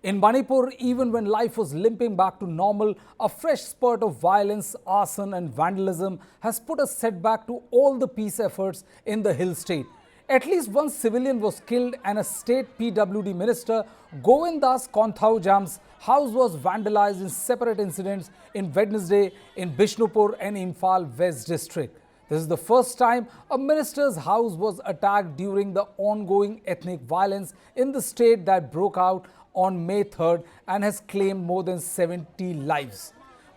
In Manipur, even when life was limping back to normal, a fresh spurt of violence, arson and vandalism has put a setback to all the peace efforts in the hill state. At least one civilian was killed and a state PWD Minister, Govindas Konthaujam's house was vandalized in separate incidents in Wednesday in Bishnupur and Imphal West district. This is the first time a minister's house was attacked during the ongoing ethnic violence in the state that broke out on May 3rd and has claimed more than 70 lives.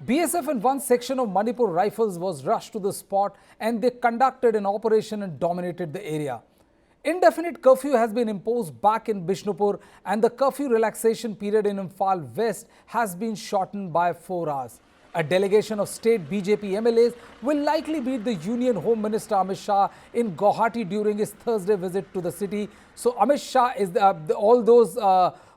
BSF and one section of Manipur Rifles was rushed to the spot and they conducted an operation and dominated the area. Indefinite curfew has been imposed back in Bishnupur and the curfew relaxation period in Imphal West has been shortened by 4 hours. A delegation of state BJP MLAs will likely meet the Union Home Minister Amit Shah in Guwahati during his Thursday visit to the city. So Amit Shah is the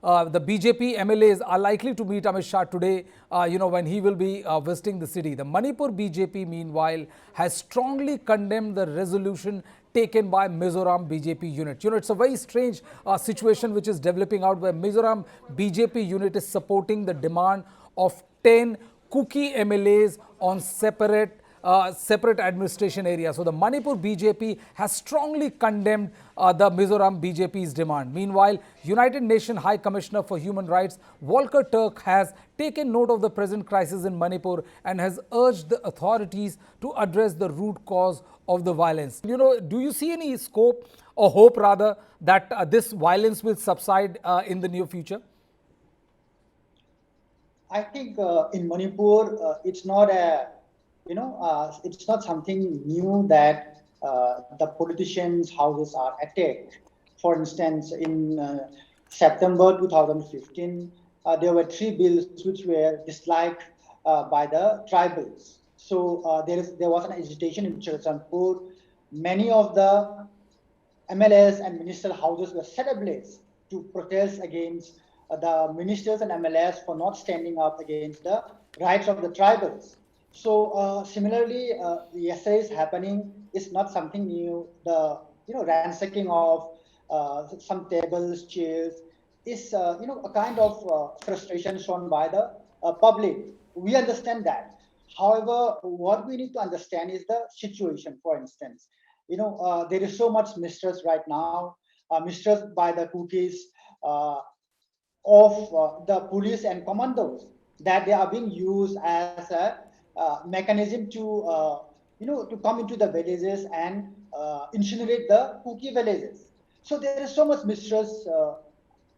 BJP MLAs are likely to meet Amit Shah today, when he will be visiting the city. The Manipur BJP, meanwhile, has strongly condemned the resolution taken by Mizoram BJP unit. It's a very strange situation which is developing out where Mizoram BJP unit is supporting the demand of 10 Kuki MLAs on separate administration areas. So the Manipur BJP has strongly condemned the Mizoram BJP's demand. Meanwhile, United Nations High Commissioner for Human Rights Volker Turk has taken note of the present crisis in Manipur and has urged the authorities to address the root cause of the violence. Do you see any scope or hope rather that this violence will subside in the near future? I think in Manipur, it's not it's not something new that the politicians' houses are attacked. For instance, in September 2015, there were 3 bills which were disliked by the tribals. So there was an agitation in Chirachandpur. Many of the MLAs and minister houses were set ablaze to protest against the ministers and MLAs for not standing up against the rights of the tribals. So similarly, yesterday's happening is not something new. The ransacking of some tables, chairs is a kind of frustration shown by the public. We understand that. However, what we need to understand is the situation. For instance, there is so much mistrust right now, mistrust by the cookies of the police and commandos, that they are being used as a mechanism to to come into the villages and incinerate the Kuki villages. So there is so much mistrust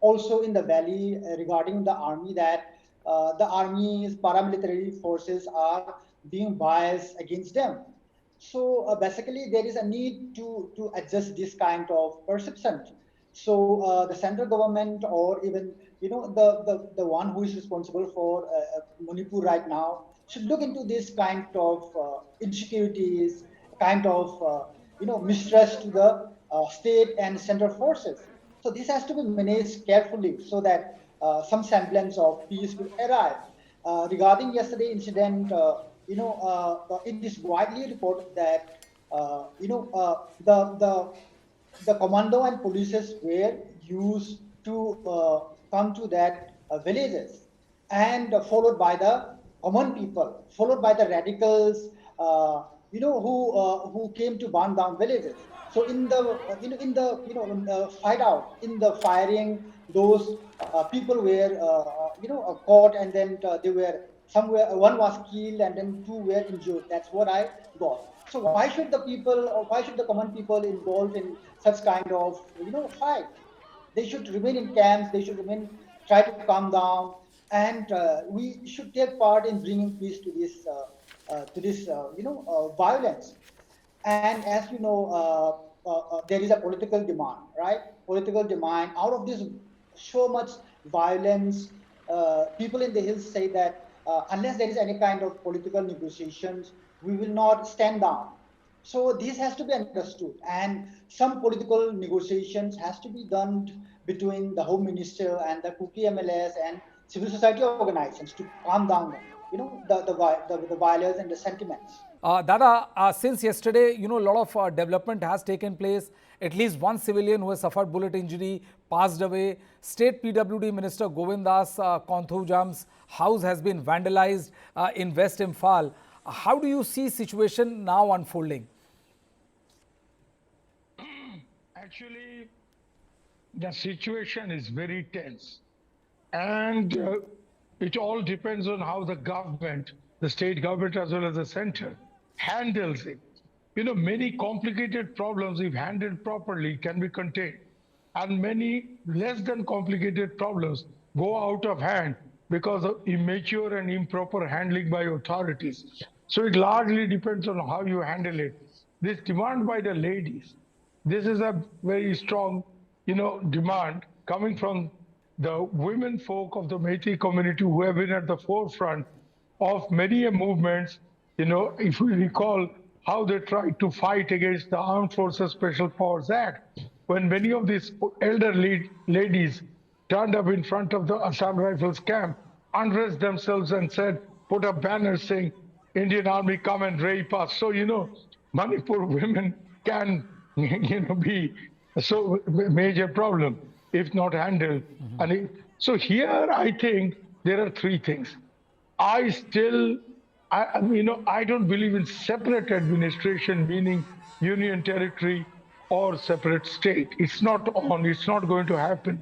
also in the valley regarding the army, that the army's paramilitary forces are being biased against them. So basically there is a need to adjust this kind of perception. So the central government, or even the one who is responsible for Manipur right now, should look into this kind of insecurities, kind of mistrust to the state and central forces. So this has to be managed carefully so that some semblance of peace will arrive. Regarding yesterday incident, it is widely reported that the commando and polices were used to come to that villages, and followed by the common people, followed by the radicals, who came to burn down villages. So in the fight out, in the firing, those people were caught, and then they were somewhere. One was killed, and then 2 were injured. That's what I got. So why should the people, or why should the common people involved in such kind of fight? They should remain in camps. They should try to calm down, and we should take part in bringing peace to this violence. And as you know, there is a political demand, right? Political demand. Out of this so much violence, people in the hills say that unless there is any kind of political negotiations, we will not stand down. So this has to be understood, and some political negotiations has to be done between the Home Minister and the Kuki MLAs and civil society organizations to calm down them. the violence and the sentiments. Dada, since yesterday, a lot of development has taken place. At least one civilian who has suffered bullet injury passed away. State PWD Minister Govindas Konthujam's house has been vandalized in West Imphal. How do you see situation now unfolding? Actually, the situation is very tense. And it all depends on how the government, the state government as well as the center, handles it. Many complicated problems, if handled properly, can be contained. And many less than complicated problems go out of hand because of immature and improper handling by authorities. So it largely depends on how you handle it. This demand by the ladies, this is a very strong, demand coming from the women folk of the Meitei community who have been at the forefront of many movements. If we recall how they tried to fight against the Armed Forces Special Powers Act, when many of these elderly ladies turned up in front of the Assam Rifles camp, undressed themselves and said, put a banner saying, Indian Army come and rape us. So, Manipur women can, be so major problem if not handled. So here I think there are three things. I don't believe in separate administration, meaning union territory or separate state. It's not going to happen.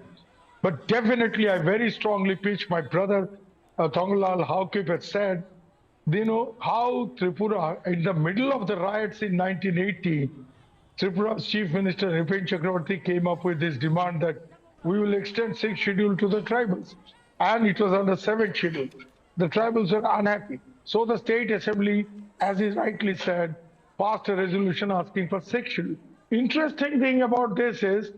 But definitely I very strongly pitch my brother Thongkholal Haokip had said, how Tripura, in the middle of the riots in 1980, Tripura's Chief Minister Nipin Chakravarti came up with this demand that we will extend 6th schedule to the tribals. And it was under 7th schedule. The tribals were unhappy. So the State Assembly, as is rightly said, passed a resolution asking for 6th schedule. Interesting thing about this is,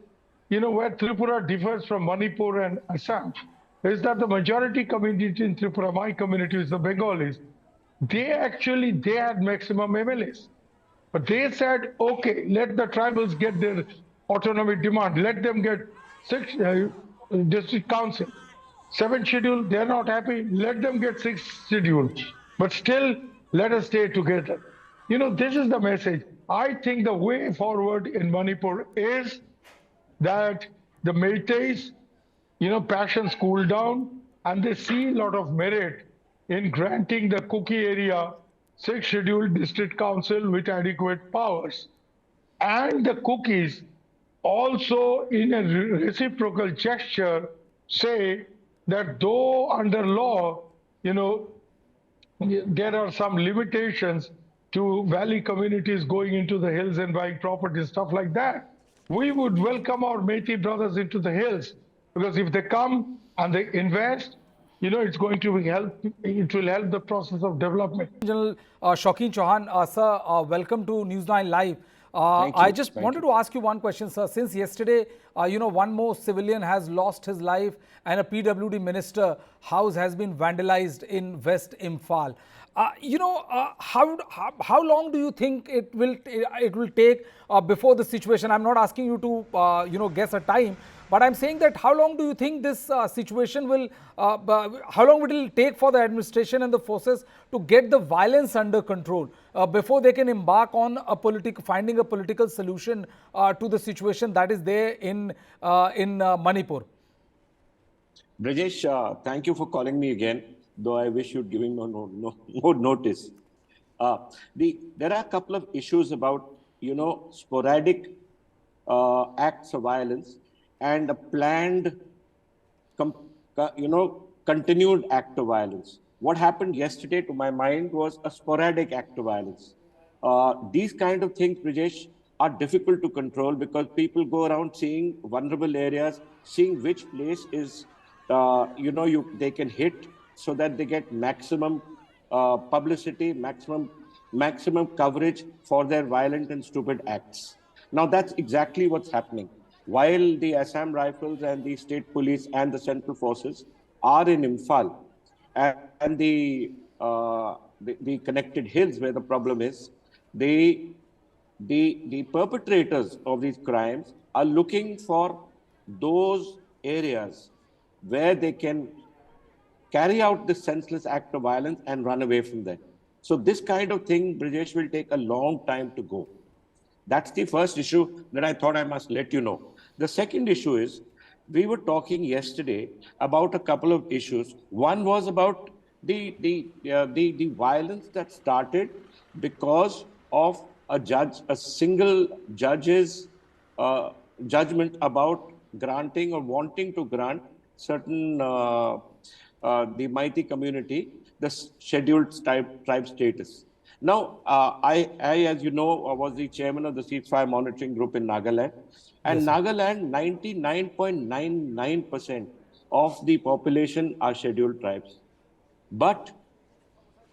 where Tripura differs from Manipur and Assam, is that the majority community in Tripura, my community is the Bengalis, they had maximum MLAs. But they said, okay, let the tribals get their autonomy demand. Let them get 6th district council. 7th schedule, they're not happy. Let them get 6th schedule. But still, let us stay together. This is the message. I think the way forward in Manipur is that the Meiteis, passions cool down and they see a lot of merit in granting the Kuki area 6th scheduled district council with adequate powers. And the Kukis also in a reciprocal gesture say that though under law, there are some limitations to valley communities going into the hills and buying property, stuff like that. We would welcome our Meitei brothers into the hills because if they come and they invest, it's going to help. It will help the process of development. General Shokin Chauhan, sir, welcome to News9 Live. I just wanted to ask you one question, sir. Since yesterday, one more civilian has lost his life and a PWD minister house has been vandalized in West Imphal. How long do you think it will take before the situation? I'm not asking you to guess a time, but I'm saying that how long do you think this situation will? How long will it take for the administration and the forces to get the violence under control before they can embark on finding a political solution to the situation that is there in Manipur? Brijesh, thank you for calling me again, though I wish you'd given more notice. There are a couple of issues about, sporadic acts of violence and a planned, continued act of violence. What happened yesterday, to my mind, was a sporadic act of violence. These kind of things, Brijesh, are difficult to control because people go around seeing vulnerable areas, seeing which place is, they can hit so that they get maximum publicity, maximum coverage for their violent and stupid acts. Now, that's exactly what's happening. While the Assam Rifles and the state police and the central forces are in Imphal and the connected hills where the problem is, the perpetrators of these crimes are looking for those areas where they can carry out this senseless act of violence and run away from there. So this kind of thing, Brijesh, will take a long time to go. That's the first issue that I thought I must let you know. The second issue is, we were talking yesterday about a couple of issues. One was about the violence that started because of a single judge's judgment about granting or wanting to grant certain the Maiti community the scheduled tribe status. Now, as you know, was the chairman of the ceasefire monitoring group in Nagaland. And Yes, sir. Nagaland, 99.99% of the population are scheduled tribes. But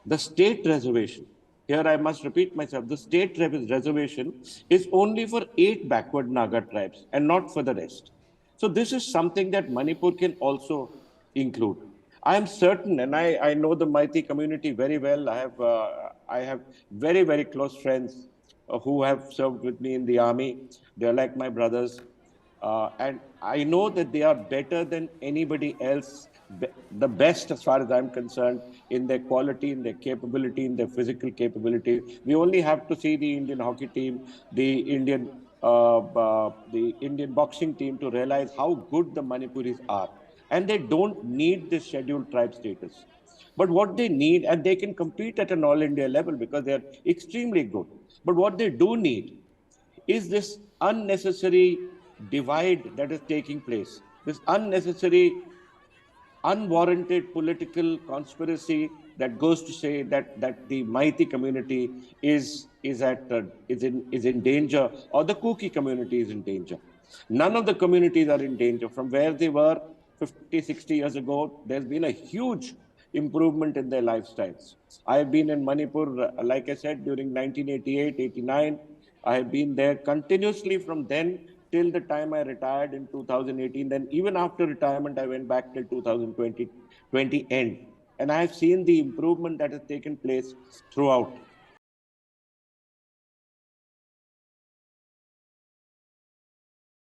the state reservation, here I must repeat myself, the state reservation is only for 8 backward Naga tribes and not for the rest. So this is something that Manipur can also include. I am certain, and I know the Maiti community very well. I have very, very close friends who have served with me in the army. They're like my brothers. And I know that they are better than anybody else, the best as far as I'm concerned, in their quality, in their capability, in their physical capability. We only have to see the Indian hockey team, the Indian boxing team to realize how good the Manipuris are. And they don't need this scheduled tribe status. But what they need, and they can compete at an all India level because they're extremely good. But what they do need is this unnecessary divide that is taking place, this unnecessary, unwarranted political conspiracy that goes to say that the Maiti community is in danger, or the Kuki community is in danger. None of the communities are in danger. From where they were 50, 60 years ago, there's been a huge improvement in their lifestyles. I have been in Manipur, like I said, during 1988, 89. I have been there continuously from then till the time I retired in 2018. Then even after retirement, I went back till 2020 end. And I have seen the improvement that has taken place throughout.